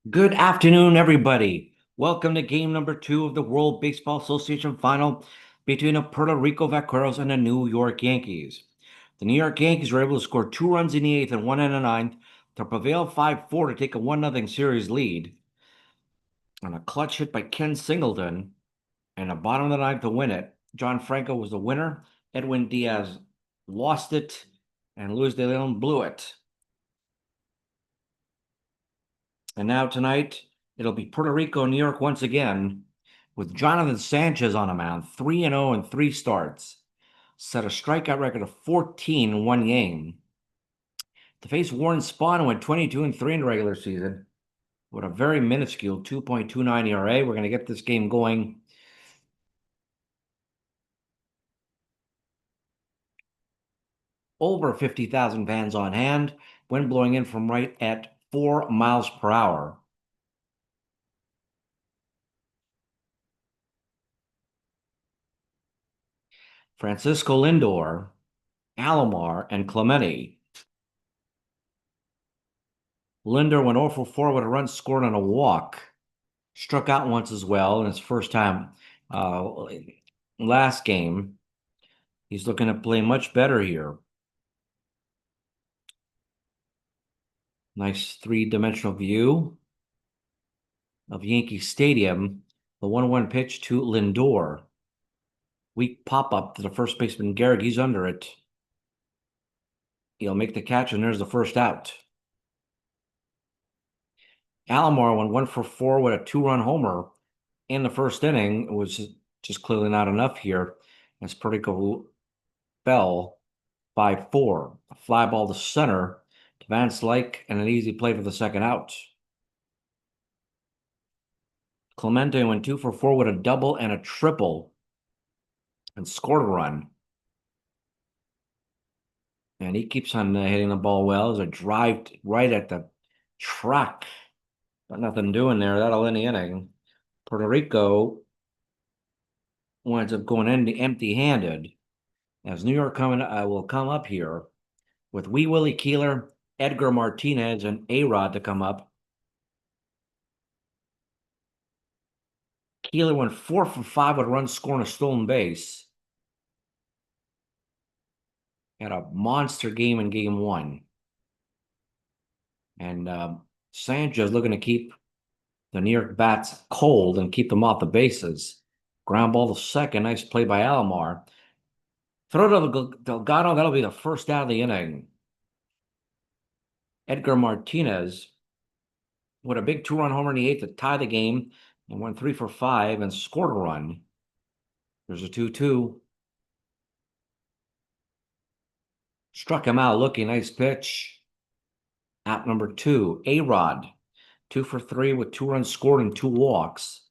Good afternoon, everybody. Welcome to game number two of the World Baseball Association final between the Puerto Rico Vaqueros and the New York Yankees. The New York Yankees were able to score 2 runs in the eighth and one in the ninth to prevail 5-4 to take a 1-0 series lead. On a clutch hit by Ken Singleton in the bottom of the ninth to win it. John Franco was the winner. Edwin Diaz lost it, and Luis de Leon blew it. And now tonight, it'll be Puerto Rico, New York once again, with Jonathan Sanchez on the mound, 3-0 in three starts. Set a strikeout record of 14 in one game. To face Warren Spahn, who went 22-3 in the regular season, with a very minuscule 2.29 ERA. We're going to get this game going. Over 50,000 fans on hand. Wind blowing in from right at 4 miles per hour. Francisco Lindor, Alomar, and Clemente. Lindor went 0 for 4 with a run scored on a walk. Struck out once as well in his first time uh, last game. He's looking to play much better here. Nice three-dimensional view of Yankee Stadium. The 1-1 pitch to Lindor. Weak pop-up to the first baseman Gehrig. He's under it. He'll make the catch, and there's the first out. Alomar went 1 for 4 with a 2-run homer in the first inning. It was just clearly not enough here as Puerto Rico fell 5-4. A fly ball to center to Van Slyke and an easy play for the second out. Clemente went 2 for 4 with a double and a triple and scored a run. And he keeps on hitting the ball well. As a drive right at the track. But nothing doing there. That'll end the inning. Puerto Rico winds up going empty-handed as New York will come up here with Wee Willie Keeler, Edgar Martinez, and A-Rod to come up. Keeler went 4 for 5 with runs scoring a stolen base. Had a monster game in game one. And Sanchez looking to keep the New York bats cold and keep them off the bases. Ground ball to second. Nice play by Alomar. Throw to Delgado. That'll be the first out of the inning. Edgar Martinez with a big 2-run homer in the eighth to tie the game and went 3 for 5 and scored a run. There's a 2-2. Struck him out looking. Nice pitch. Out number 2, A-Rod. 2 for 3 with 2 runs scored and 2 walks.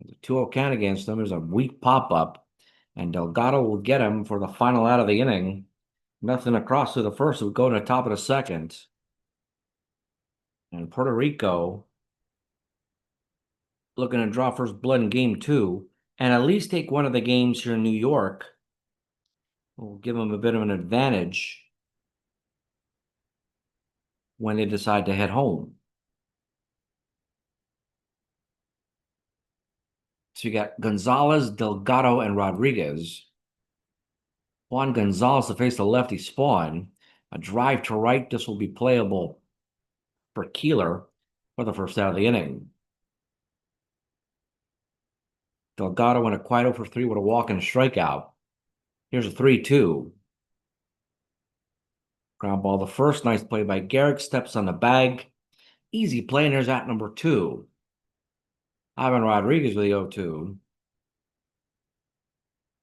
There's a 2-0 count against them. There's a weak pop-up. And Delgado will get him for the final out of the inning. Nothing across to the first. It would go to the top of the second. And Puerto Rico looking to draw first blood in game two and at least take one of the games here in New York. Will give them a bit of an advantage when they decide to head home. So you got Gonzalez, Delgado, and Rodriguez. Juan Gonzalez to face the lefty Spahn. A drive to right. This will be playable for Keeler for the first out of the inning. Delgado went a quiet 0 for 3 with a walk and a strikeout. Here's a 3-2. Ground ball the first. Nice play by Gehrig. Steps on the bag. Easy play, and there's at number 2. Ivan Rodriguez with the 0-2.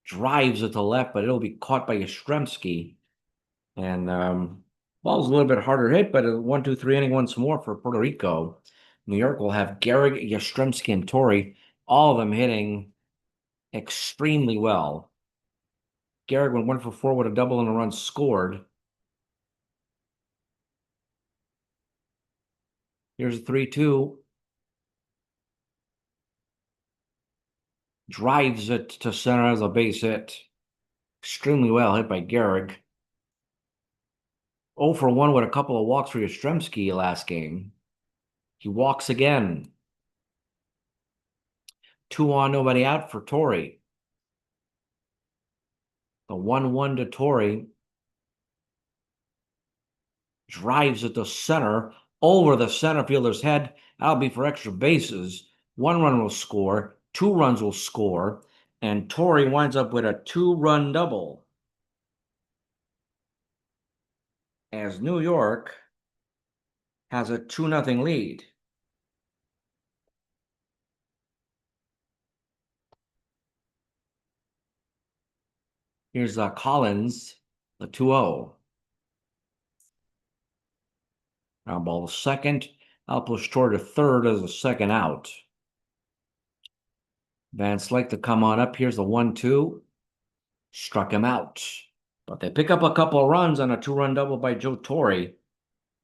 Drives it to left, but it'll be caught by Yastrzemski. And ball's a little bit harder hit, but a 1-2-3 inning once more for Puerto Rico. New York will have Gehrig, Yastrzemski, and Torrey, all of them hitting extremely well. Gehrig went 1 for 4 with a double and a run scored. Here's a 3-2. Drives it to center as a base hit. Extremely well hit by Gehrig. 0 for 1 with a couple of walks for Yastrzemski last game. He walks again. 2 on, nobody out for Torrey. The 1-1 to Torrey. Drives it to center, over the center fielder's head. That'll be for extra bases. 1 run will score, 2 runs will score, and Torrey winds up with a 2-run double. As New York has a 2-0 lead. Here's Collins, the 2-0. Ground ball to second. I'll push toward the third as a second out. Van Slyke to come on up. Here's the 1-2. Struck him out. But they pick up a couple of runs on a 2-run double by Joe Torre.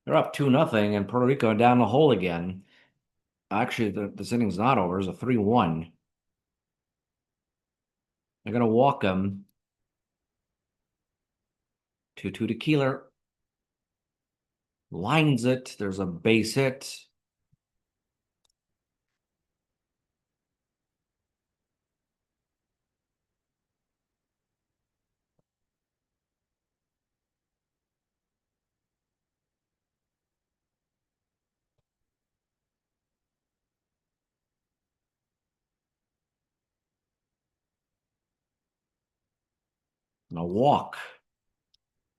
They're up 2-0, and Puerto Rico down the hole again. Actually, this inning's not over. It's a 3-1. They're going to walk him. 2-2 to Keeler. Lines it. There's a base hit. And a walk.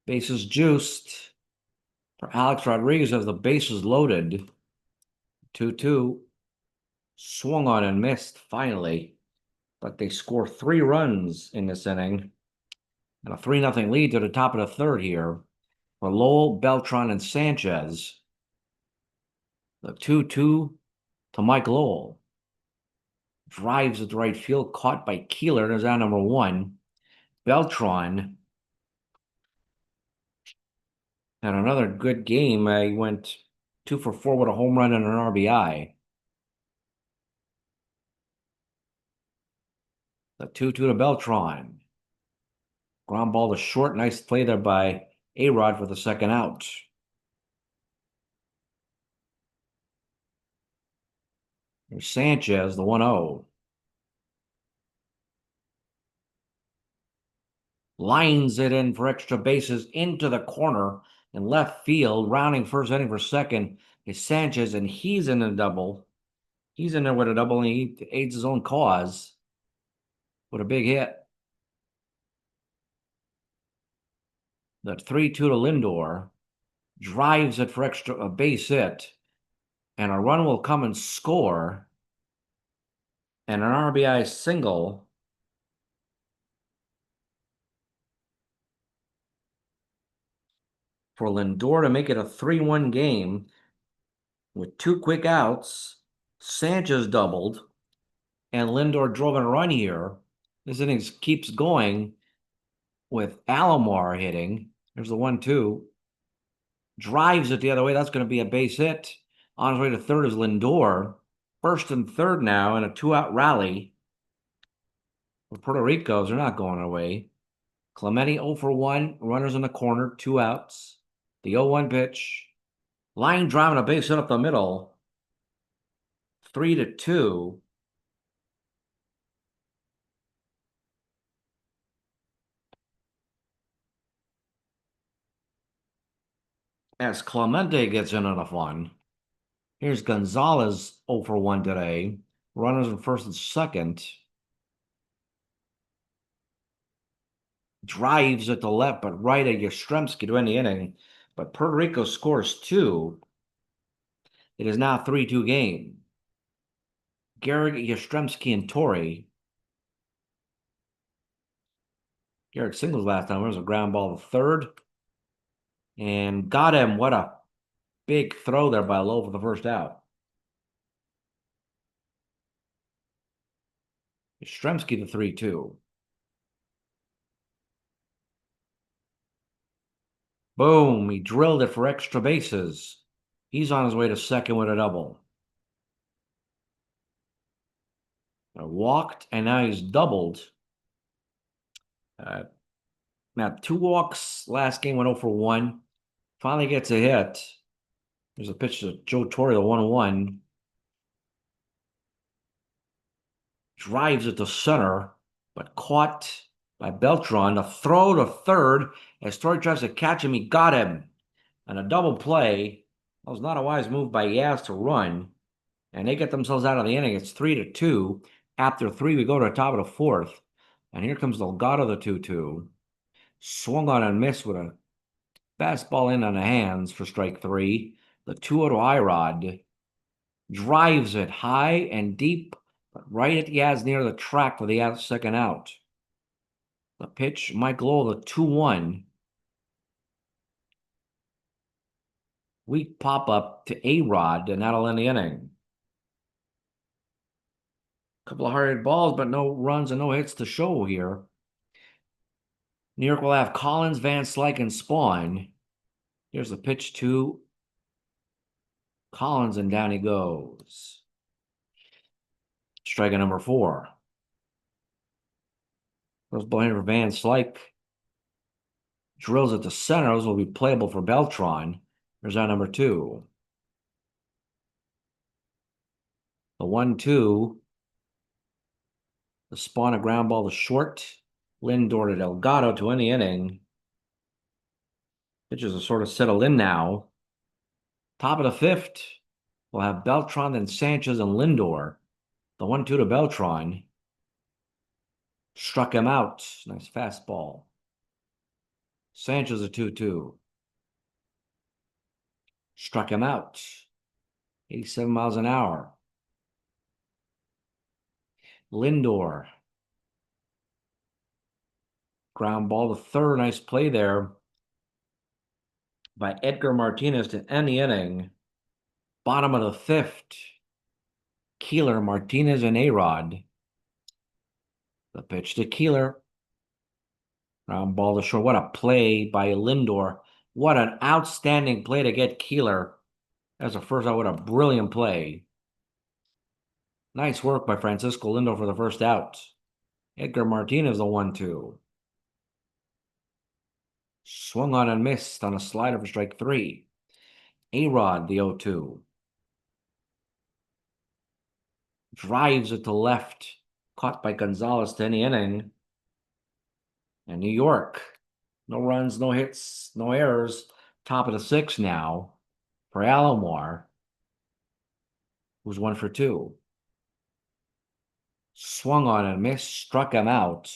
Bases juiced for Alex Rodriguez as the bases loaded. 2-2. Swung on and missed finally. But they score 3 runs in this inning. And a 3-0 lead to the top of the third here for Lowell, Beltran, and Sanchez. The 2-2 to Mike Lowell. Drives at the right field, caught by Keeler. There's out number 1. Beltran had another good game. He went 2 for 4 with a home run and an RBI. The 2-2 to Beltran. Ground ball to short. Nice play there by A-Rod for the second out. There's Sanchez, the 1-0. Lines it in for extra bases into the corner in left field. Rounding first, heading for second is Sanchez, and he's in a double. He's in there with a double, and he aids his own cause with a big hit. The 3-2 to Lindor. Drives it for a base hit. And a run will come and score. And an RBI single for Lindor to make it a 3-1 game with 2 quick outs. Sanchez doubled, and Lindor drove in a run here. This inning keeps going with Alomar hitting. There's the 1-2. Drives it the other way. That's going to be a base hit. On his way to third is Lindor. First and third now in a 2-out rally. For Puerto Rico, they're not going away. Clemente 0 for 1. Runners in the corner. 2 outs. The 0-1 pitch. Line drive and a base hit up the middle. 3-2. As Clemente gets into the fun. Here's Gonzalez 0 for 1 today. Runners in first and second. Drives at the left, but right at Yastrzemski to end the inning. But Puerto Rico scores 2. It is now a 3-2 game. Garrett, Yastrzemski, and Torrey. Garrett singles last time. There was a ground ball to third. And got him. What a big throw there by Lowe for the first out. Yastrzemski the 3-2. Boom. He drilled it for extra bases. He's on his way to second with a double. Walked, and now he's doubled. Now 2 walks last game, went 0 for 1. Finally gets a hit. There's a pitch to Joe Torre, the 1-1. Drives it to center, but caught by Beltran. A throw to third as Torre tries to catch him. He got him. And a double play. That was not a wise move by Yaz to run. And they get themselves out of the inning. It's 3-2. After three, we go to the top of the fourth. And here comes Delgado, the 2-2. Swung on and missed with a fastball in on the hands for strike three. The 2-0 Irod drives it high and deep, but right at Yaz near the track for the second out. The pitch, Mike Lowell, the 2-1. Weak pop-up to A-Rod, and that'll end the inning. Couple of hard hit balls, but no runs and no hits to show here. New York will have Collins, Van Slyke, and Spahn. Here's the pitch to Collins, and down he goes. Strike number 4. First ball here for Van Slyke. Drills it to center. Those will be playable for Beltran. There's our number 2. The 1-2. The Spahn, a ground ball to short. Lindor to Delgado to end the inning. Pitchers are sort of settled in now. Top of the 5th. We'll have Beltran, then Sanchez and Lindor. The 1-2 to Beltran. Struck him out. Nice fastball. Sanchez a 2-2. Struck him out. 87 miles an hour. Lindor. Ground ball to third. Nice play there by Edgar Martinez to end the inning. Bottom of the 5th. Keeler, Martinez, and A-Rod. The pitch to Keeler. Ground ball to short. What a play by Lindor. What an outstanding play to get Keeler. That's the first out. What a brilliant play. Nice work by Francisco Lindor for the first out. Edgar Martinez, the 1-2. Swung on and missed on a slider for strike 3. A-Rod, the 0-2. Drives it to left. Caught by Gonzalez to end the inning. And New York. No runs, no hits, no errors. Top of the 6th now for Alomar, who's 1 for 2. Swung on and missed. Struck him out.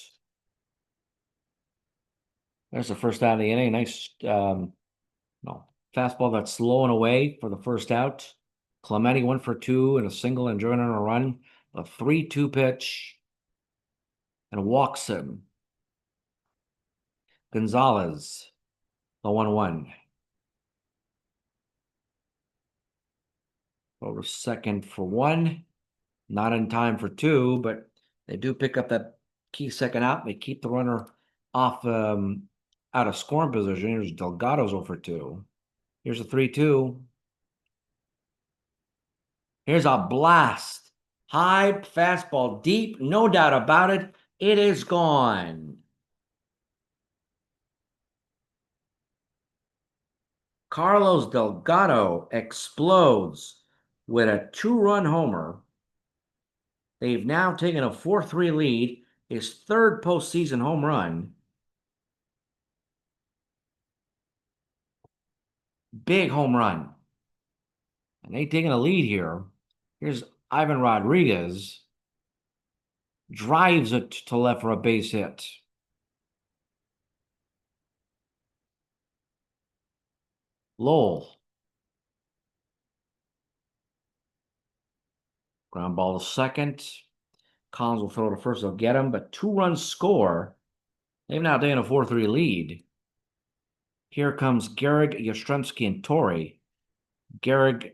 There's the first out of the inning. Nice fastball that's slowing away for the first out. Clemente 1 for 2 and a single and joining a run. A 3-2 pitch and walks him. Gonzalez, the 1-1. Over second for 1. Not in time for 2, but they do pick up that key second out. They keep the runner off out of scoring position. Here's Delgado's 0 for 2. Here's a 3-2. Here's a blast. High fastball, deep, no doubt about it. It is gone. Carlos Delgado explodes with a 2-run homer. They've now taken a 4-3 lead. His 3rd postseason home run. Big home run. And they've taken a lead here. Here's Ivan Rodriguez. Drives it to left for a base hit. Lowell. Ground ball to second. Collins will throw to first. They'll get him, but 2-run score. They've now taken a 4-3 lead. Here comes Gehrig, Yastrzemski, and Torre. Gehrig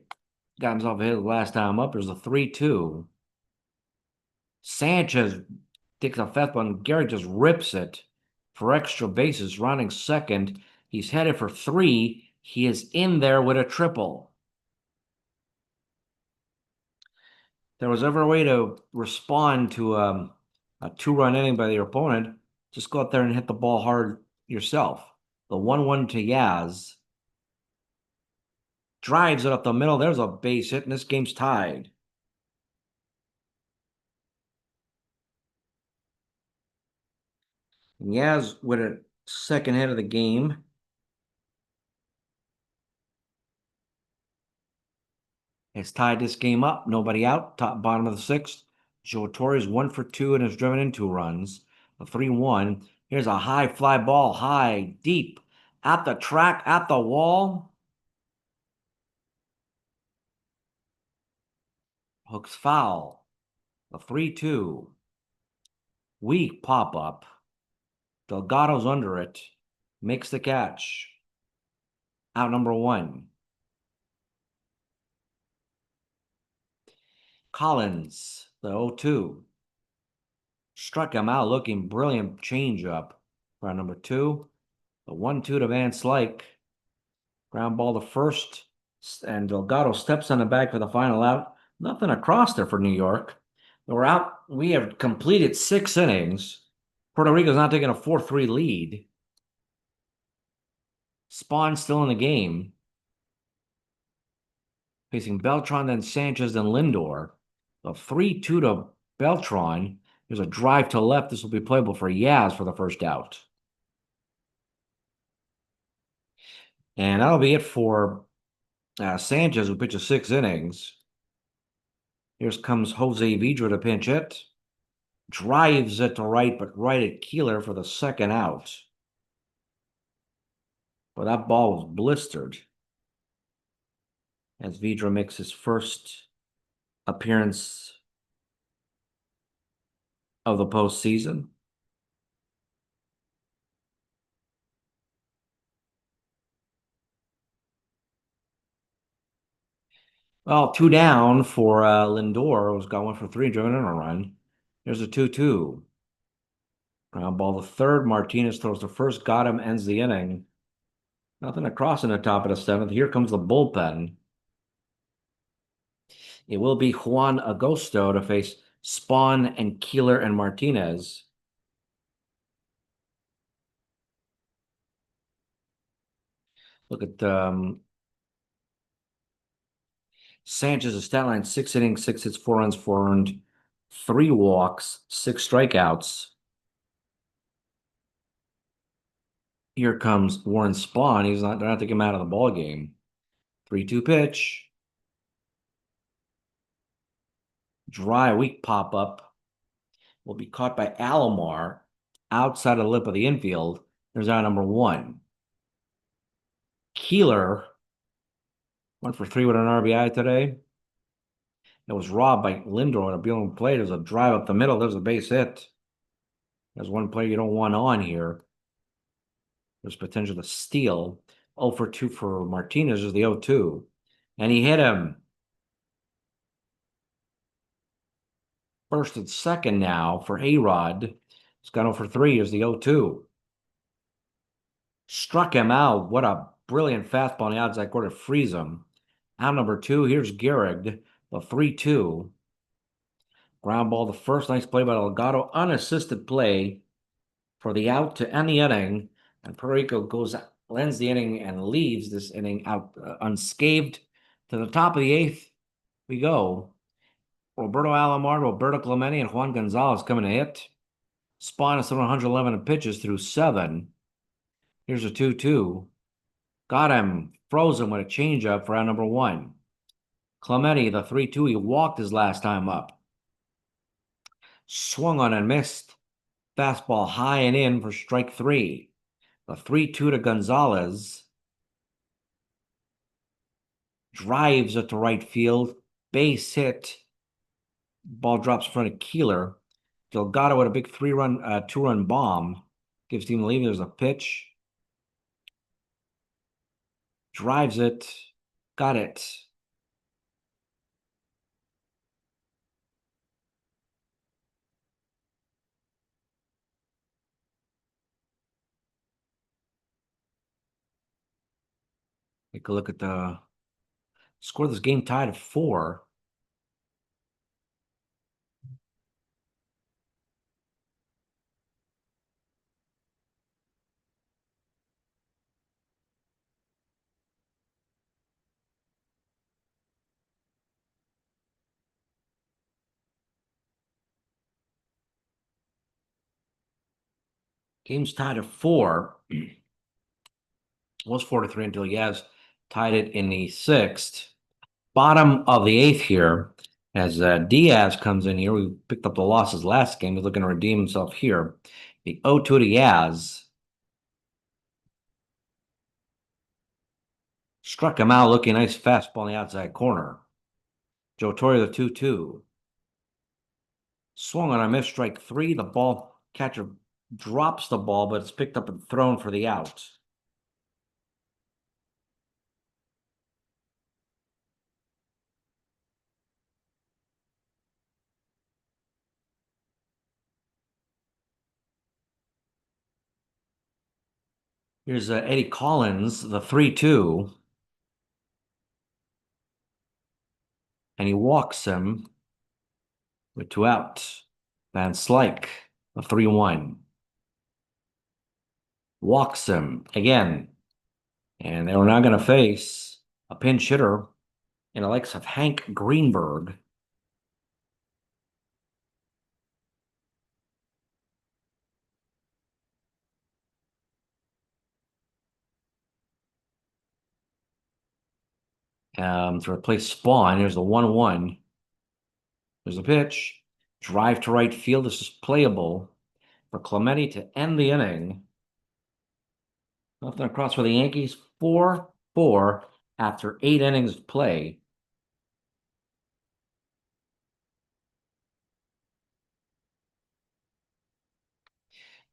got himself a hit last time up. There's a 3-2. Sanchez takes a fastball, and Gehrig just rips it for extra bases, rounding second. He's headed for 3. He is in there with a triple. If there was ever a way to respond to a 2-run inning by your opponent, just go out there and hit the ball hard yourself. The 1-1 to Yaz. Drives it up the middle. There's a base hit, and this game's tied. And Yaz with a second hit of the game has tied this game up. Nobody out. Top bottom of the sixth. Joe Torre's 1 for 2 and has driven in 2 runs. A 3-1. Here's a high fly ball, high, deep, at the track, at the wall. Hooks foul. A 3-2. Weak pop up. Delgado's under it. Makes the catch. Out number one. Collins, the 0-2. Struck him out, looking brilliant changeup. For number two. The 1-2 to Van Slyke. Ground ball to first. And Delgado steps on the bag for the final out. Nothing across there for New York. We're out. We have completed 6 innings. Puerto Rico's not taking a 4-3 lead. Spahn still in the game. Facing Beltran, then Sanchez, then Lindor. A 3-2 to Beltran. There's a drive to left. This will be playable for Yaz for the first out. And that'll be it for Sanchez, who pitches 6 innings. Here comes Jose Vidra to pinch hit. Drives it to right, but right at Keeler for the second out. But that ball was blistered as Vidra makes his first appearance of the postseason. Well, 2 down for Lindor, who's got 1 for 3, driven in a run. There's a 2-2. Ground ball to third. Martinez throws the first, got him, ends the inning. Nothing across in the top of the seventh. Here comes the bullpen. It will be Juan Agosto to face Spahn and Keeler and Martinez. Look at Sanchez's stat line: 6 innings, 6 hits, 4 runs, 4 earned, 3 walks, 6 strikeouts. Here comes Warren Spahn. They're not taking him out of the ball game. 3-2 pitch. Dry, weak pop up. Will be caught by Alomar outside of the lip of the infield. There's out number one. Keeler, 1 for 3 with an RBI today. It was robbed by Lindor on a Bueller play. There's a drive up the middle. There's a base hit. There's one player you don't want on here. There's potential to steal. 0-for-2 for Martinez is the 0-2. And he hit him. First and second now for A-Rod. He's got 0-for-3 is the 0-2. Struck him out. What a brilliant fastball on the outside corner to freeze him. Out number two, here's Gehrig, the 3-2. Ground ball to first. Nice play by Delgado. Unassisted play for the out to end the inning. And Puerto Rico ends the inning and leaves this inning out unscathed. To the top of the eighth we go. Roberto Alomar, Roberto Clemente, and Juan Gonzalez coming to hit. Spahn is 111 pitches through 7. Here's a 2-2. Got him frozen with a changeup for out number one. Clemente, the 3-2, he walked his last time up. Swung on and missed. Fastball high and in for strike 3. The 3-2 to Gonzalez. Drives it to right field. Base hit. Ball drops in front of Keeler. Delgado with a big 2-run bomb. Gives team the lead. There's a pitch. Drives it. Got it. Take a look at the score of this game, tied at 4. Game's tied at 4. It was 4-3 until Yaz tied it in the 6th. Bottom of the 8th here, as Diaz comes in here. We picked up the losses last game. He's looking to redeem himself here. The 0-2 to Yaz. Struck him out, looking nice fastball on the outside corner. Joe Torre, the 2-2. Swung on a miss, strike 3. The ball catcher drops the ball, but it's picked up and thrown for the out. Here's Eddie Collins, the 3-2. And he walks him with 2 out. Van Slyke, the 3-1. Walks him again. And they are now going to face a pinch hitter in the likes of Hank Greenberg. To replace Spahn. Here's the 1-1. There's a pitch. Drive to right field. This is playable for Clemente to end the inning. Nothing across for the Yankees. 4-4 after 8 innings of play.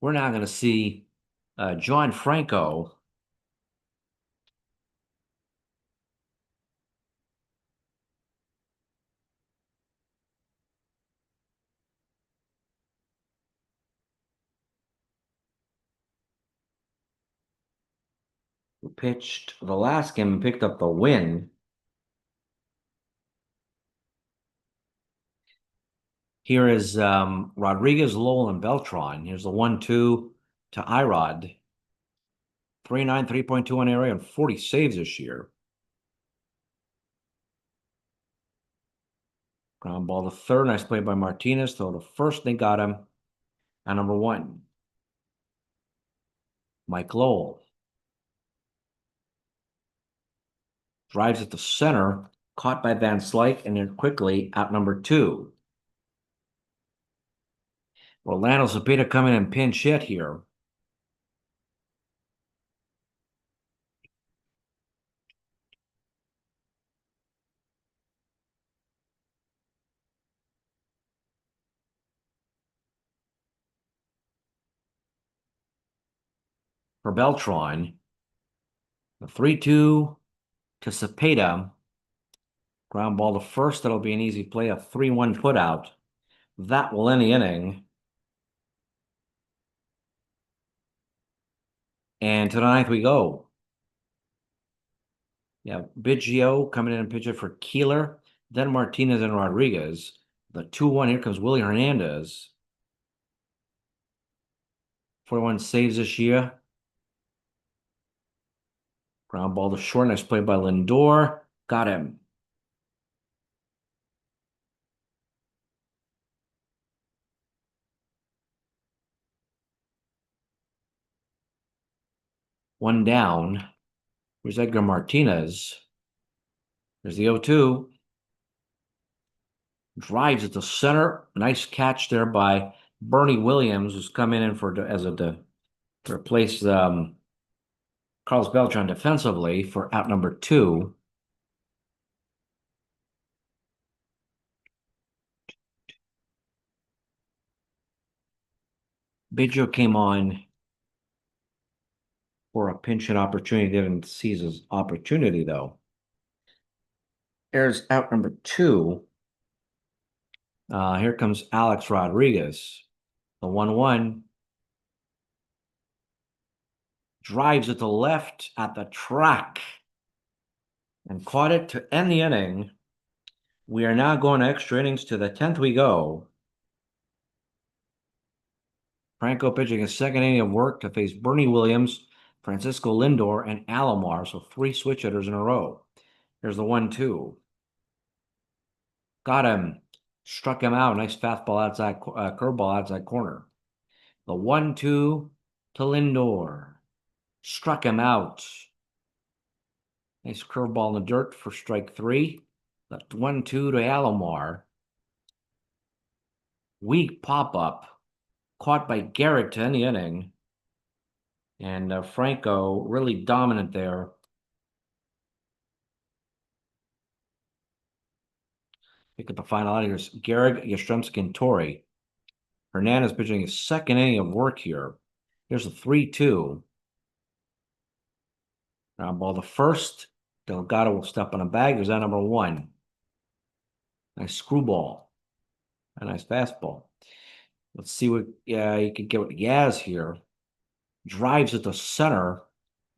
We're now going to see John Franco. Who pitched the last game and picked up the win. Here is Rodriguez, Lowell, and Beltran. Here's the 1-2 to Irod. 3.9, 3.21 area, and 40 saves this year. Ground ball to third. Nice play by Martinez. Throw to first. They got him. And number 1, Mike Lowell. Drives it to center. Caught by Van Slyke, and then quickly out number 2. Orlando Cepeda coming in pinch hit here. For Beltran. The 3-2 to Cepeda. Ground ball to first. That'll be an easy play. A 3-1 put out. That will end the inning. And to the 9th we go. Yeah, Biggio coming in and pitching for Keeler. Then Martinez and Rodriguez. The 2-1. Here comes Willie Hernandez. 41 saves this year. Ground ball to short. Nice play by Lindor. Got him. One down. Here's Edgar Martinez. There's the 0-2. Drives it to center. Nice catch there by Bernie Williams, who's coming in to replace Carlos Beltran defensively for out number 2. Biggio came on for a pinch hit opportunity. Didn't seize his opportunity, though. There's out number 2. Here comes Alex Rodriguez. The 1-1. Drives it to left at the track. And caught it to end the inning. We are now going to extra innings. To the 10th we go. Franco pitching his second inning of work to face Bernie Williams, Francisco Lindor, and Alomar. So 3 switch hitters in a row. Here's the 1-2. Got him. Struck him out. Nice fastball outside, curveball outside corner. The 1-2 to Lindor. Struck him out. Nice curveball in the dirt for strike three. Left 1-2 to Alomar. Weak pop-up. Caught by Garrett to end the inning. And Franco really dominant there. Pick up the final out here. Garrett, Yastrzemski, and Torrey. Hernandez pitching his second inning of work here. Here's a 3-2. Ground ball to first. Delgado will step on a bag. There's that number one. Nice screwball. A nice fastball. Let's see what you can get with Yaz here. Drives it to center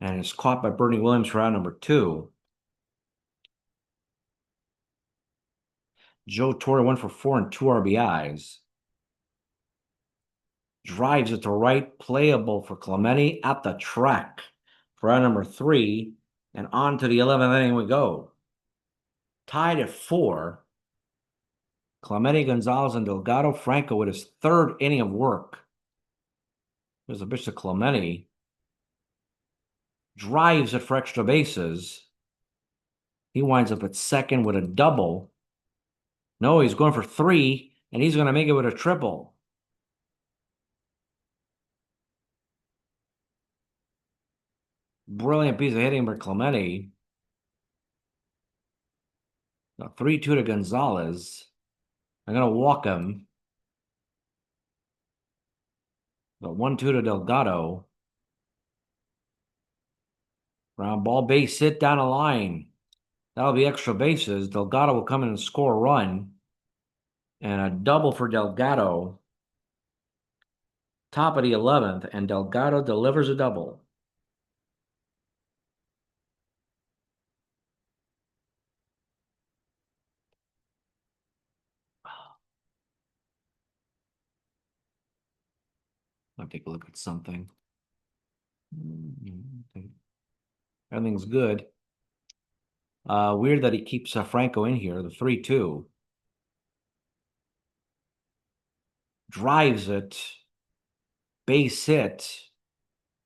and is caught by Bernie Williams for out number two. Joe Torre went for 4 and 2 RBIs. Drives it to right, playable for Clemente at the track for out number three. And on to the 11th inning we go. Tied at 4. Clemente, Gonzalez, and Delgado. Franco with his third inning of work. There's a pitch to Clemente. Drives it for extra bases. He winds up at second with a double. No, he's going for 3, and he's going to make it with a triple. Brilliant piece of hitting by Clemente. 3-2 to Gonzalez. I'm going to walk him. 1-2 to Delgado. Ground ball, base hit down the line. That'll be extra bases. Delgado will come in and score a run. And a double for Delgado. Top of the 11th, and Delgado delivers a double. I'll take a look at something. Everything's good. Weird that he keeps Franco in here, the 3-2. Drives it. Base hit.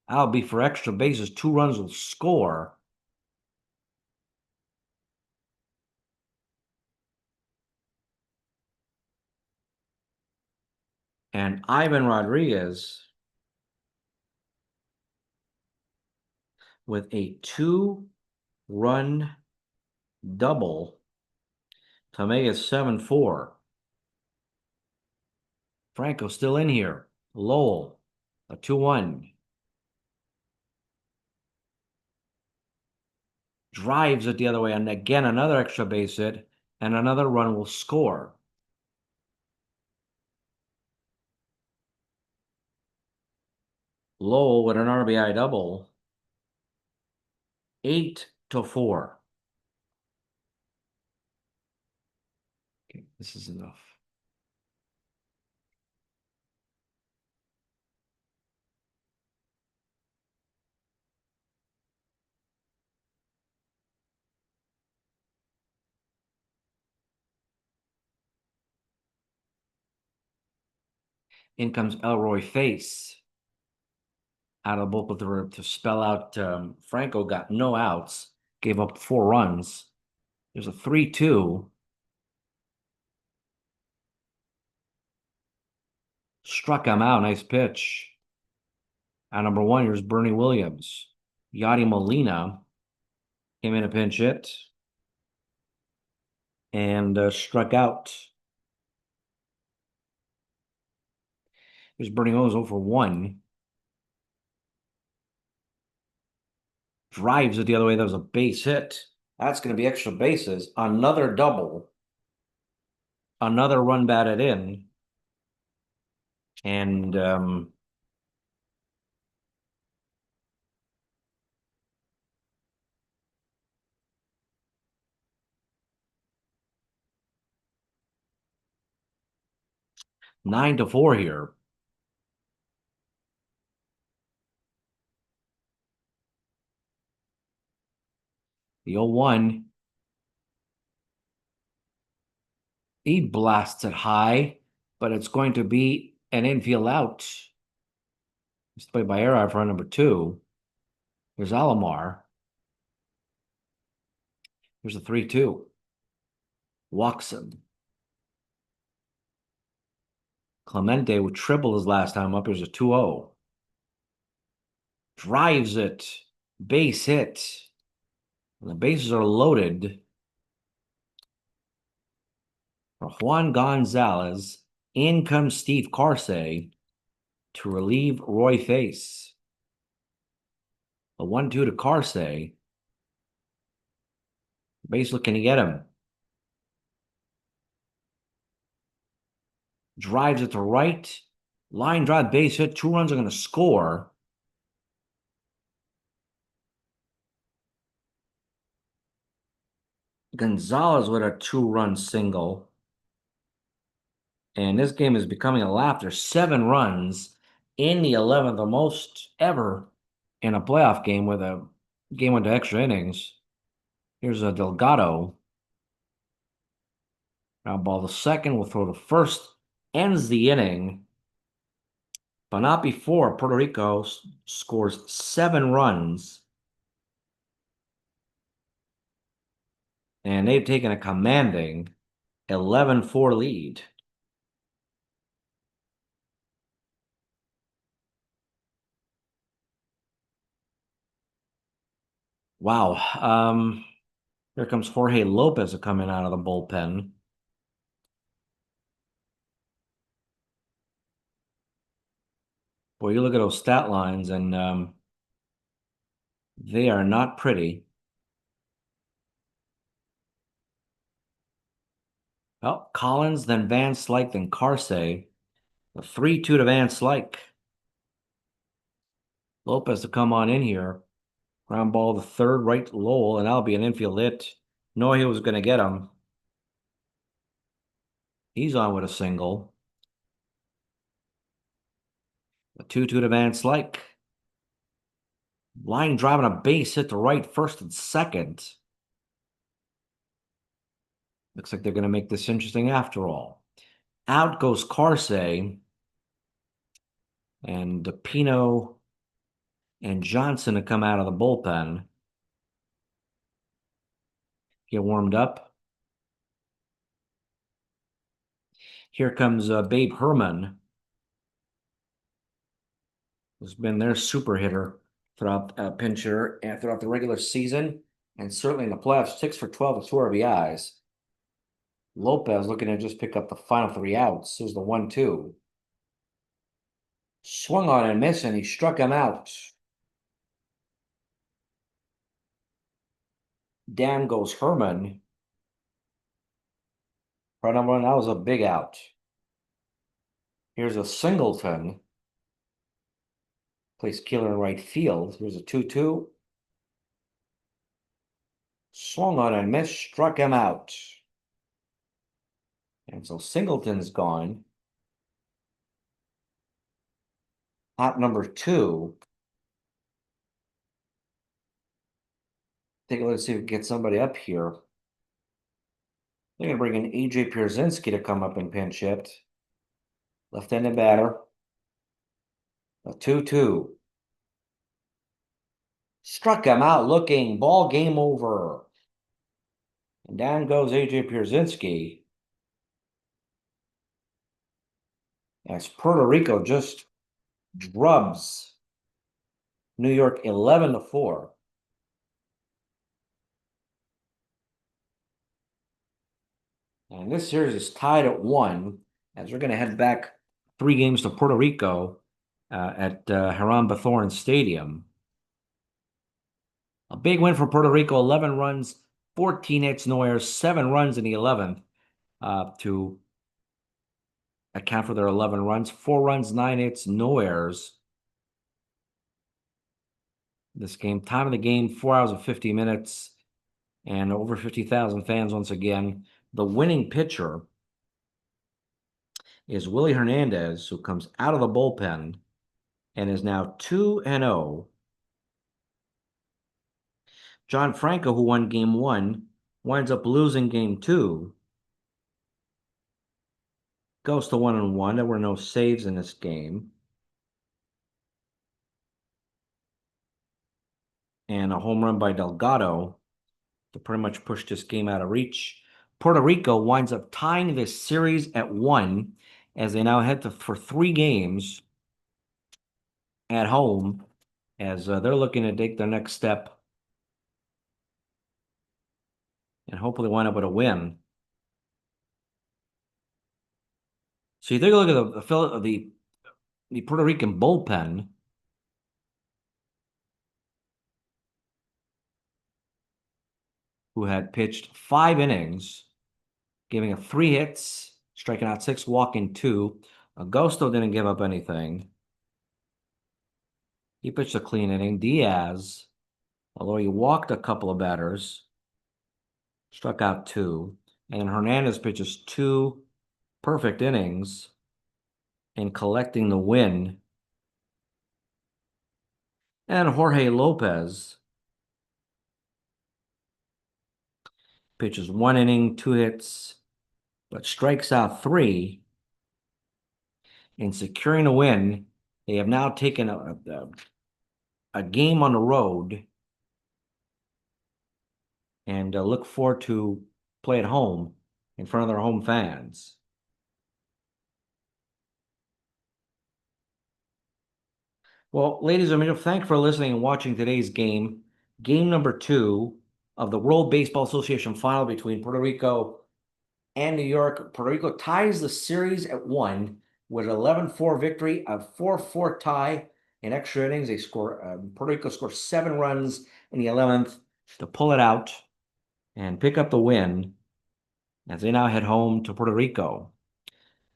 That'll be for extra bases. 2 runs will score. And Ivan Rodriguez with a 2-run double to make it 7-4. Franco still in here. Lowell, a 2-1. Drives it the other way, and again, another extra base hit, and another run will score. Lowell with an RBI double. 8-4. Okay, this is enough. In comes Elroy Face out of the bullpen to spell out Franco got no outs, gave up 4 runs. There's a 3-2. Struck him out. Nice pitch. At number 1, here's Bernie Williams. Yadi Molina came in a pinch hit and struck out. Here's Bernie Williams 0 for 1. Drives it the other way. That was a base hit. That's going to be extra bases. Another double. Another run batted in. And 9-4 here. The 0-1. He blasts it high, but it's going to be an infield out. He's played by error for number 2. Here's Alomar. Here's a 3-2. Watson. Clemente with triple his last time up. Here's a 2-0. Drives it. Base hit. And the bases are loaded for Juan Gonzalez. In comes Steve Carsey to relieve Roy Face. A 1-2 to Carsey. Base looking to get him. Drives it to right. Line drive, base hit. 2 runs are going to score. Gonzalez with a 2-run single. And this game is becoming a laugh. There's 7 runs in the 11th, the most ever in a playoff game with a game went to extra innings. Here's a Delgado. Ground ball the second. Will throw the first. Ends the inning. But not before Puerto Rico scores 7 runs. And they've taken a commanding 11-4 lead. Wow. Here comes Jorge Lopez coming out of the bullpen. Boy, you look at those stat lines, and they are not pretty. Well, Collins, then Van Slyke, then Carsey. A 3-2 to Van Slyke. Lopez to come on in here. Ground ball the third, right Lowell, and that'll be an infield hit. No, he was going to get him. He's on with a single. A 2-2 to Van Slyke. Line driving a base hit to right, first and second. Looks like they're going to make this interesting after all. Out goes Carsey. And DePino and Johnson to come out of the bullpen. Get warmed up. Here comes Babe Herman, who's been their super hitter throughout pinch hitter and throughout the regular season, and certainly in the playoffs. 6 for 12 with 2 RBIs. Lopez looking to just pick up the final 3 outs. Here's the 1-2. Swung on and missed, and he struck him out. Down goes Herman. Right number 1, that was a big out. Here's a Singleton. Plays killer in right field. Here's a 2-2. Swung on and missed, struck him out. And so Singleton's gone. Out number 2. Take a look, see if we can get somebody up here. They're going to bring in A.J. Pierzynski to come up and pinch hit. Left-handed batter. A 2-2. Struck him out looking. Ball game over. And down goes A.J. Pierzynski. As Puerto Rico just drubs New York 11-4. And this series is tied at 1 as we're going to head back 3 games to Puerto Rico at Hiram Bithorn Stadium. A big win for Puerto Rico, 11 runs, 14 hits, no errors, 7 runs in the 11th to account for their 11 runs, 4 runs, 9 hits, no errors. This game, time of the game, 4 hours and 50 minutes, and over 50,000 fans once again. The winning pitcher is Willie Hernandez, who comes out of the bullpen and is now 2-0. John Franco, who won game 1, winds up losing game 2. Goes to 1-1. There were no saves in this game. and a home run by Delgado to pretty much push this game out of reach. Puerto Rico winds up tying this series at 1 as they now head for 3 games at home as they're looking to take their next step and hopefully wind up with a win. So you take a look at the Puerto Rican bullpen. Who had pitched 5 innings, giving up 3 hits, striking out 6, walking 2. Agosto didn't give up anything. He pitched a clean inning. Diaz, although he walked a couple of batters, struck out 2. And Hernandez pitches 2 perfect innings in collecting the win. And Jorge Lopez pitches 1 inning, 2 hits, but strikes out 3 in securing a win. They have now taken a game on the road and look forward to play at home in front of their home fans. Well, ladies and gentlemen, thank you for listening and watching today's game. Game number 2 of the World Baseball Association final between Puerto Rico and New York. Puerto Rico ties the series at 1 with an 11-4 victory, a 4-4 tie in extra innings. Puerto Rico scores 7 runs in the 11th to pull it out and pick up the win as they now head home to Puerto Rico.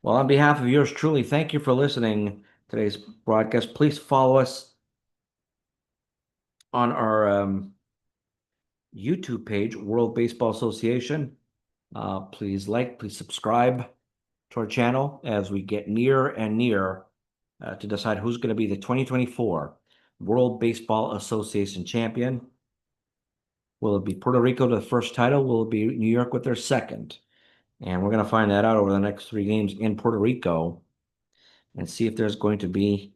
Well, on behalf of yours truly, thank you for listening to today's broadcast. Please follow us on our YouTube page, World Baseball Association. Please subscribe to our channel as we get nearer and nearer to decide who's going to be the 2024 World Baseball Association champion. Will it be Puerto Rico to the first title? Will it be New York with their second? And we're going to find that out over the next 3 games in Puerto Rico and see if there's going to be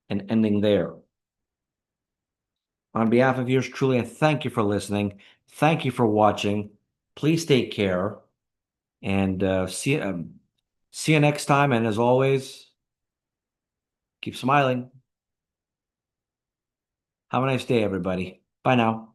an ending there. On behalf of yours truly, I thank you for listening. Thank you for watching. Please take care and see you next time. And as always, keep smiling. Have a nice day, everybody. Bye now.